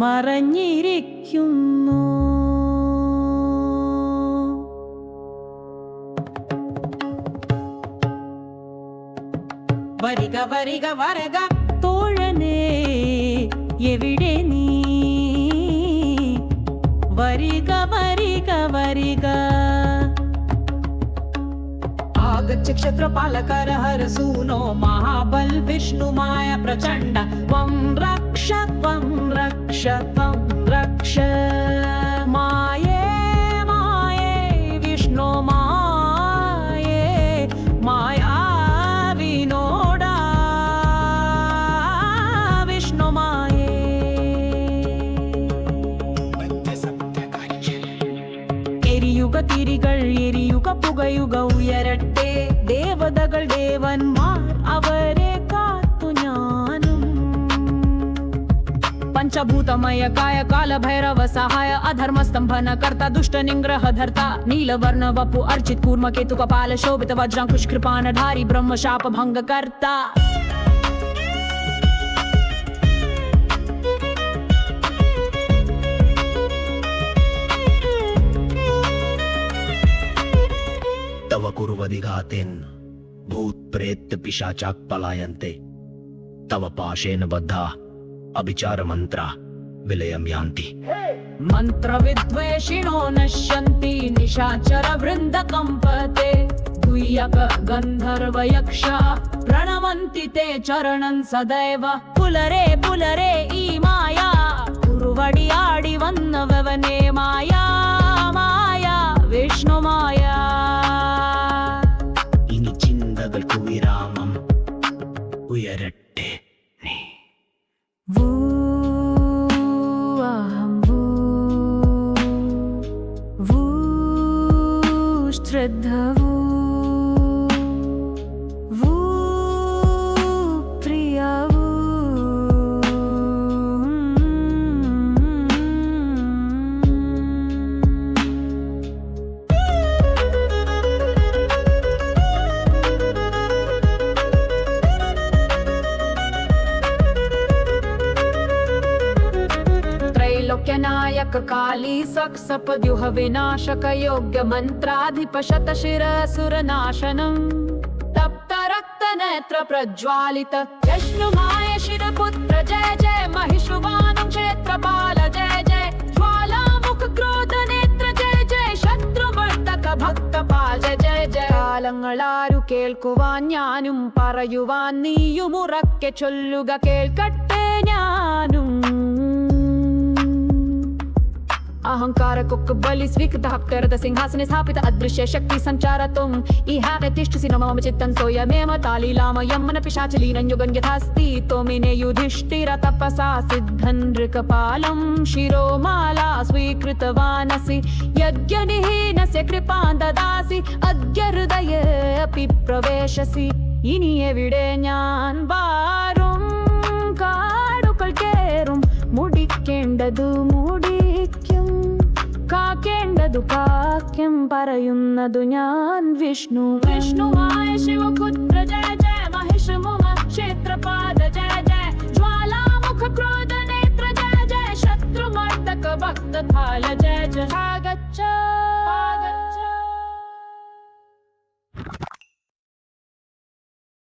മറഞ്ഞിരിക്കുന്നു. വരിക വരിക വരക തോഴനേ, എവിടെ നീ? വരിക വരിക വരിക. आगच्छ क्षत्रपालकर हर सूनो महाबल विष्णु माया प्रचंड त्वं रक्ष त्वं रक्ष त्वं रक्ष. माये माये विष्णु माये माया विनोडा विष्णु माये. എരിയുക തിരികൾ എരിയുക പുകയുക ഉയരട്ടെ ദേവതകൾ ദേവന്മാർ അവരെ കാത്തു ഞാനും. പഞ്ചഭൂതമയ കായ കാല ഭൈരവ സഹായ അധർമ്മ സ്തംഭന കർത്ത ദുഷ്ട നിഗ്രഹ ധർത്ത നീലവർണ്ണ വപു അർച്ചിത് കൂർമ്മ കേതു കപാല ശോഭിത വജ്രാംകുശ കൃപാനധാരി ബ്രഹ്മ ശാപ ഭംഗ കർത്ത. तव कुर्वदिघातेन भूत प्रेत पिशाचाः पलायन्ते तव पाशेन बद्धा अभिचार मंत्रा विलयं यान्ति. मंत्र विद्वेषिणो नश्यन्ति निशाचर वृन्द कंपते गुह्यक गंधर्व यक्षा प्रणमन्ति ते चरणं सदैव. पुलरे पुलरे ई माया कुरुवडियाडि वन्नववने माया माया विष्णु माया. ഇനി ചിന്തകൾക്കു വിരാമം ഉയരട്ടെ നീ. വൂ അഹം വൂ വൂ ശ്രദ്ധ വൂ വൂ പ്രിയ വൂ. त्रैलोक्यनायक काली सक्सपद्युह विनाशक योग्य मंत्राधिप शतशिरसुरनाशनम्. तप्त रक्त नेत्र प्रज्वालित विष्णुमाय शिरपुत्र जय जय. महिषुवानं क्षेत्रपाल जय जय. ज्वालामुख क्रोध नेत्र जय जय. शत्रुमर्दक भक्तपाल जय जय जय. കാലങ്ങളാരു കേൾക്കുവാൻ ഞാനും പറയുവാൻ നീയുമുറക്കെ ചൊല്ലുക കേൾക്കട്ടെ ഞാനും. अहंकार कुक बलि स्वीकृत हप्तरत सिंहासने स्थापित अदृश्य शक्ति संचार तुम इहारे तिष्ठसि न मम चित्तं सोऽयमेव तालीलामयं मन पिशाचलीनं युगं यथास्ति. त्वमिने युधिष्ठिर तपसा सिद्धं नृकपालं शिरोमाला स्वीकृतवानसि. यज्ञनिहीनस्य कृपां ददासि अद्य हृदये अपि प्रवेशसि. ഇനി എവിടെ ഞാൻ വാരും കാടുകൾ കേറും മുടിക്കേണ്ടതു മുടിക്കും കാക്കേണ്ടതു കാക്യം പറയുന്നതു ഞാൻ വിഷ്ണു. വിഷ്ണുവായ ശിവപുത്ര ജയ ജയ. മഹിഷമു